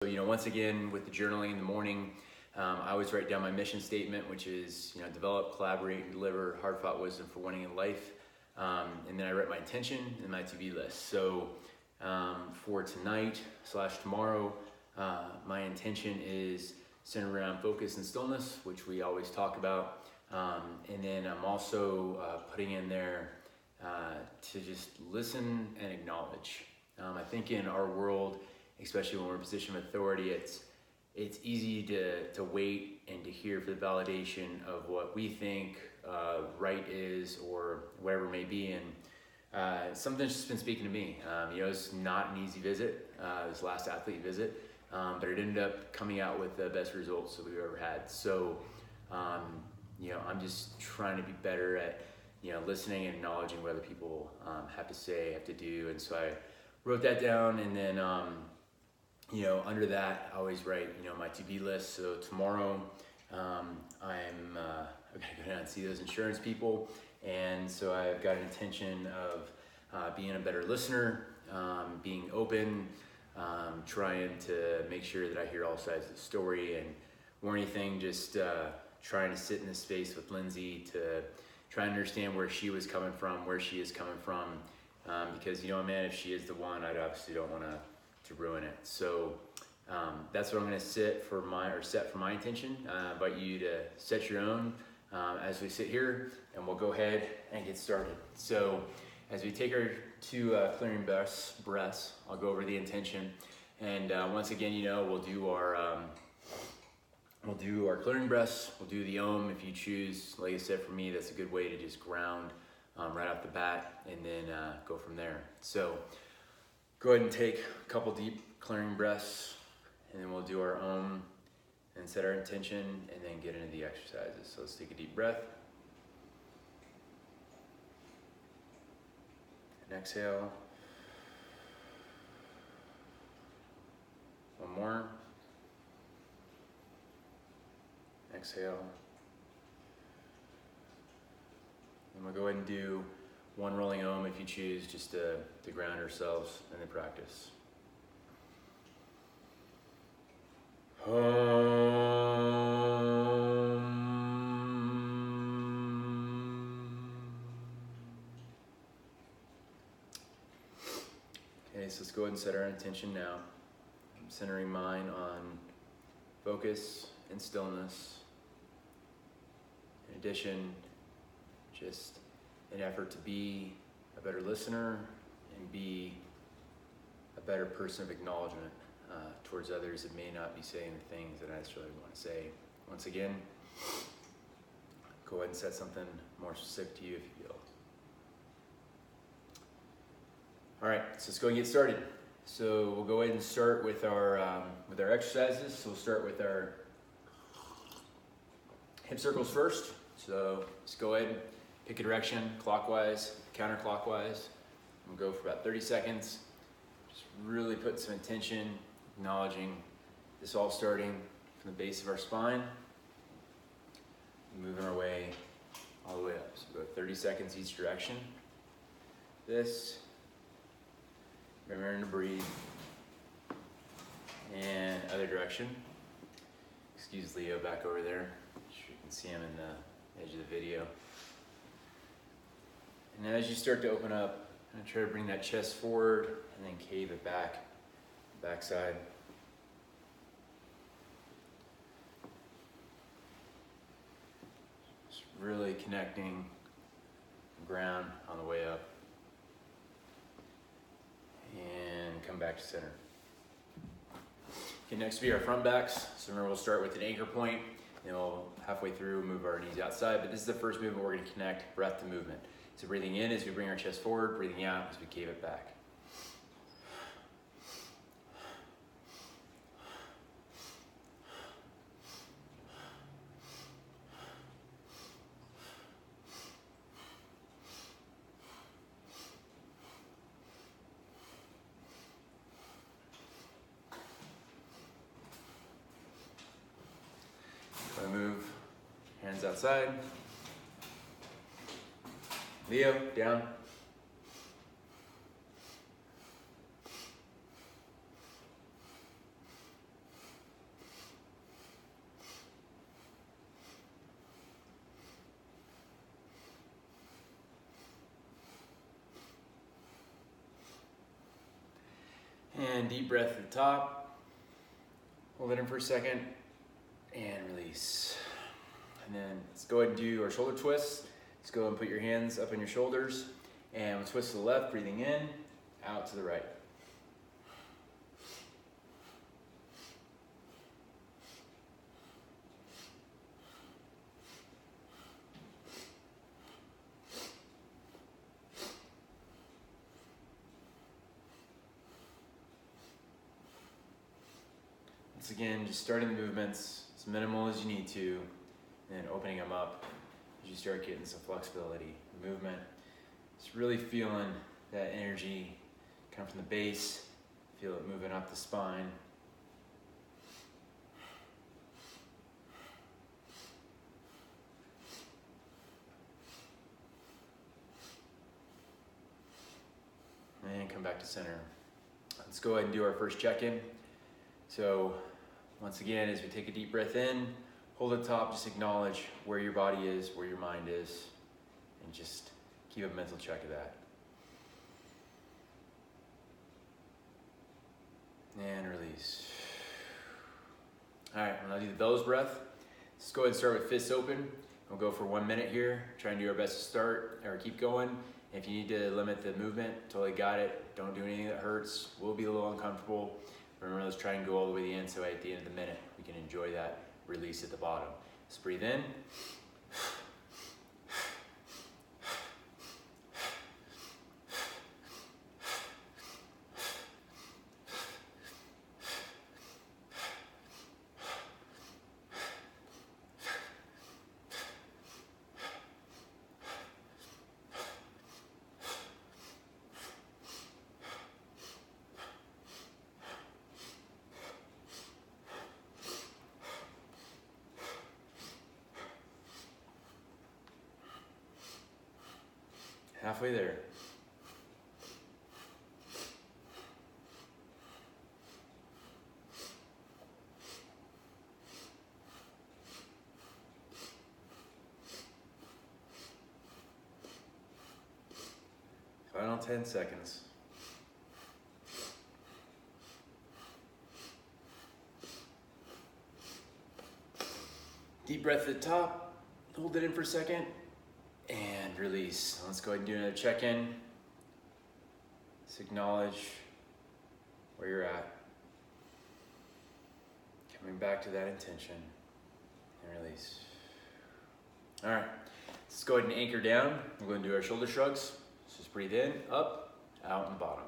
So, once again, with the journaling in the morning, I always write down my mission statement, which is, develop, collaborate, and deliver hard-fought wisdom for winning in life. And then I write my intention and my to-be list. So for tonight/tomorrow, my intention is centered around focus and stillness, which we always talk about. And then I'm also putting in there to just listen and acknowledge. I think in our world, especially when we're in a position of authority, it's easy to wait and to hear for the validation of what we think right is or whatever it may be. And something's just been speaking to me. It's not an easy visit, this last athlete visit, but it ended up coming out with the best results that we've ever had. So, I'm just trying to be better at, listening and acknowledging what other people have to say, have to do. And so I wrote that down, and then under that, I always write, my to-be list. So tomorrow, I've got to go down and see those insurance people. And so I've got an intention of being a better listener, being open, trying to make sure that I hear all sides of the story, and more anything, just trying to sit in this space with Lindsay to try and understand where she was coming from, where she is coming from. Because, man, if she is the one, I obviously don't want to ruin it. So that's what I'm going to set for my intention. I invite you to set your own as we sit here, and we'll go ahead and get started. So as we take our two clearing breaths, I'll go over the intention. And once again, we'll do our clearing breaths. We'll do the Om if you choose. Like I said, for me, that's a good way to just ground right off the bat, and then go from there. So go ahead and take a couple deep clearing breaths, and then we'll do our Om and set our intention, and then get into the exercises. So let's take a deep breath. And exhale. One more. Exhale. And we'll go ahead and do one rolling Om if you choose, just to ground ourselves in the practice. Okay, so let's go ahead and set our intention now. I'm centering mine on focus and stillness. In addition, just an effort to be a better listener and be a better person of acknowledgement towards others that may not be saying the things that I necessarily want to say. Once again, go ahead and set something more specific to you if you feel. All right, so let's go and get started. So we'll go ahead and start with our exercises. So we'll start with our hip circles first. So let's go ahead and pick a direction, clockwise, counterclockwise. We'll go for about 30 seconds. Just really put some intention, acknowledging this all starting from the base of our spine, moving our way all the way up. So go 30 seconds each direction. This, remembering to breathe, and other direction. Excuse Leo back over there. You can see him in the edge of the video. And then as you start to open up, I'm gonna try to bring that chest forward and then cave it backside. Just really connecting the ground on the way up. And come back to center. Okay, next will be our front backs. So remember, we'll start with an anchor point, and we'll halfway through move our knees outside, but this is the first movement we're gonna connect breath to movement. So breathing in as we bring our chest forward, breathing out as we cave it back. So I move, hands outside. Leo, down. then deep breath at the top. Hold it in for a second and release. And then let's go ahead and do our shoulder twists. Let's go and put your hands up on your shoulders and we'll twist to the left, breathing in, out to the right. Once again, just starting the movements as minimal as you need to, and then opening them up as you start getting some flexibility, movement. Just really feeling that energy come from the base, feel it moving up the spine. And come back to center. Let's go ahead and do our first check-in. So once again, as we take a deep breath in, hold at the top, just acknowledge where your body is, where your mind is, and just keep a mental check of that. And release. All right, I'm gonna do the bellows breath. Let's go ahead and start with fists open. We'll go for 1 minute here. Try and do our best to start or keep going. If you need to limit the movement, totally got it. Don't do anything that hurts. Will be a little uncomfortable. Remember, let's try and go all the way to the end so at the end of the minute, we can enjoy that release at the bottom. Let's breathe in. Halfway there. Final 10 seconds. Deep breath at the top. Hold it in for a second. And release. Let's go ahead and do another check-in. Let's acknowledge where you're at. Coming back to that intention. And release. All right. Let's go ahead and anchor down. We're going to do our shoulder shrugs. So just breathe in, up, out, and bottom.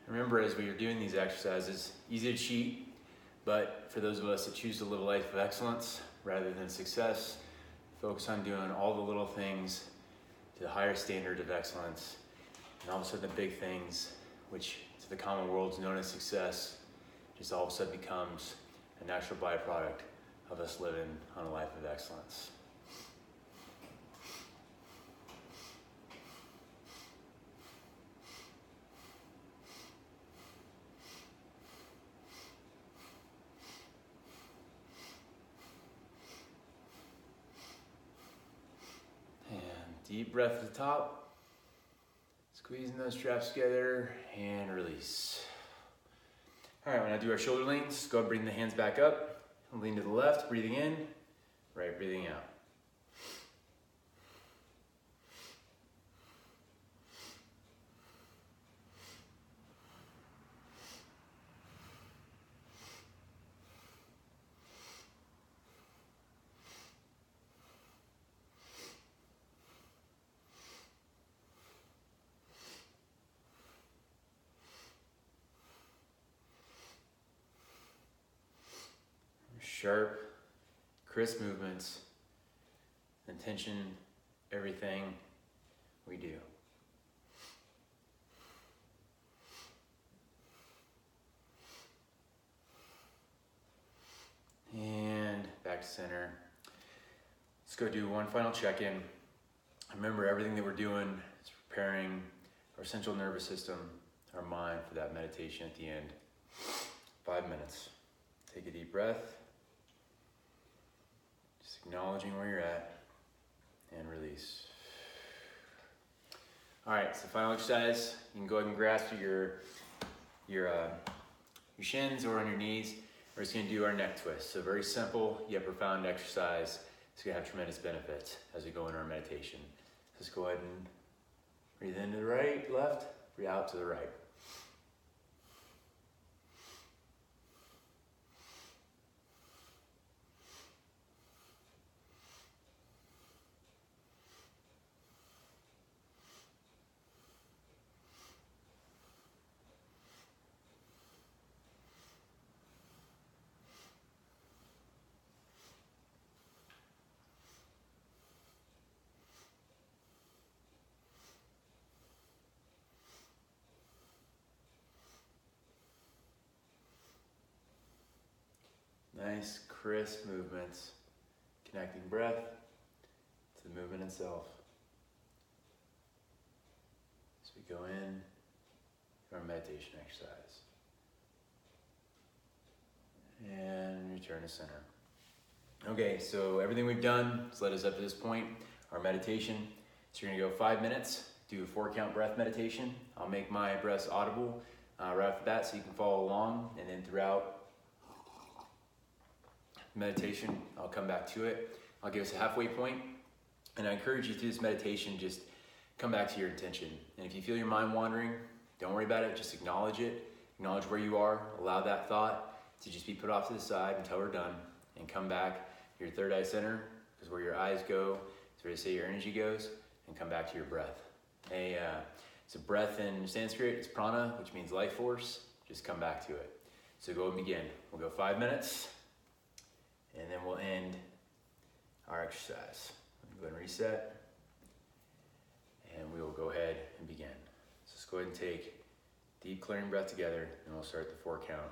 Remember, as we are doing these exercises, easy to cheat. But for those of us that choose to live a life of excellence rather than success, focus on doing all the little things to the higher standard of excellence. And all of a sudden the big things, which to the common world is known as success, just all of a sudden becomes a natural byproduct of us living on a life of excellence. Deep breath at the top, squeezing those traps together and release. All right, when I do our shoulder leans, go ahead and bring the hands back up, lean to the left, breathing in, right, breathing out. Sharp, crisp movements, intention, everything we do. And back to center. Let's go do one final check-in. Remember, everything that we're doing is preparing our central nervous system, our mind for that meditation at the end. 5 minutes. Take a deep breath. Just acknowledging where you're at and release. All right, so final exercise. You can go ahead and grasp your shins or on your knees. We're just gonna do our neck twist. So very simple yet profound exercise. It's gonna have tremendous benefits as we go into our meditation. Let's go ahead and breathe in to the right, left, breathe out to the right. Nice, crisp movements, connecting breath to the movement itself. As we go in to our meditation exercise. And return to center. Okay, so everything we've done has led us up to this point, our meditation. So you're gonna go 5 minutes, do a 4-count breath meditation. I'll make my breaths audible right off the bat so you can follow along, and then throughout meditation, I'll come back to it. I'll give us a halfway point, and I encourage you through this meditation, just come back to your intention. And if you feel your mind wandering, don't worry about it, just acknowledge it. Acknowledge where you are, allow that thought to just be put off to the side until we're done, and come back to your third eye center, because where your eyes go is where they say your energy goes, and come back to your breath. So breath in Sanskrit is prana, which means life force. Just come back to it. So go and begin. We'll go 5 minutes. And then we'll end our exercise. Go ahead and reset. And we will go ahead and begin. So let's go ahead and take a deep clearing breath together, and we'll start the 4 count.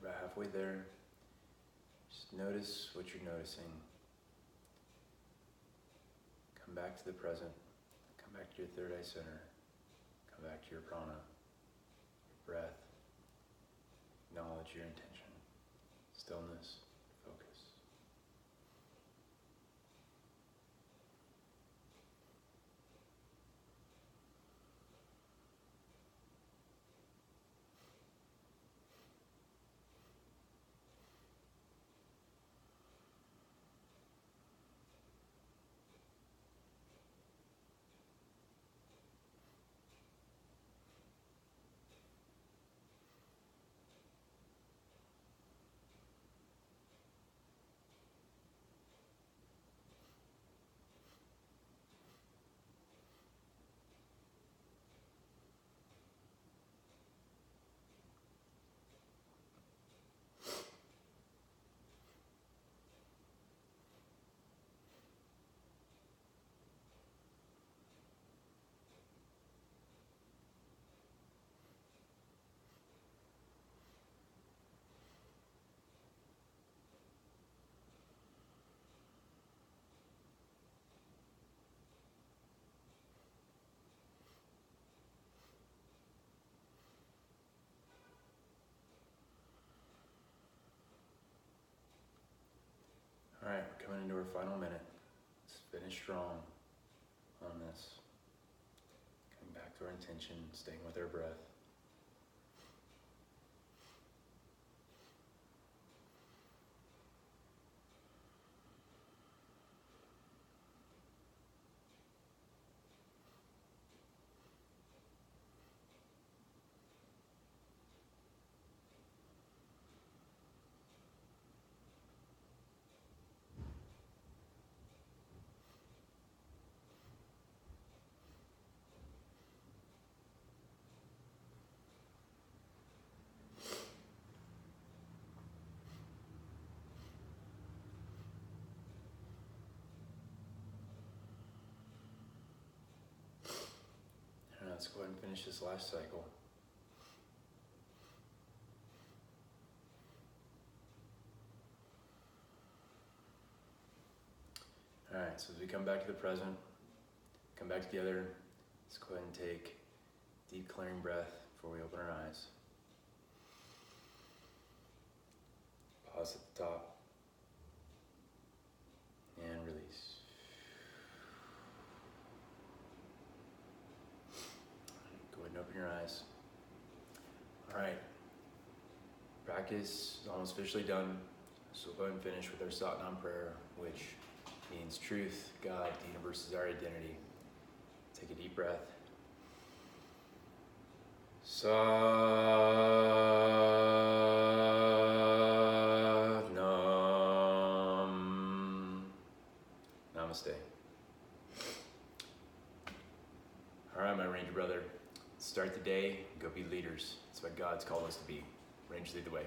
About halfway there. Just notice what you're noticing. Come back to the present. Come back to your third eye center. Come back to your prana, your breath. Acknowledge your intention. Stillness, focus. final minute. Let's finish strong on this. Coming back to our intention, staying with our breath. Let's go ahead and finish this last cycle. All right, so as we come back to the present, come back together, let's go ahead and take a deep clearing breath before we open our eyes. Pause at the top and release. Go ahead and open your eyes. All right, practice is almost officially done, so we'll go ahead and finish with our Sadhana prayer, which means truth, God, the universe is our identity. Take a deep breath. Sadhana. Namaste. All right, my Ranger brother. Start the day, go be leaders. That's what God's called us to be. Rangers lead the way.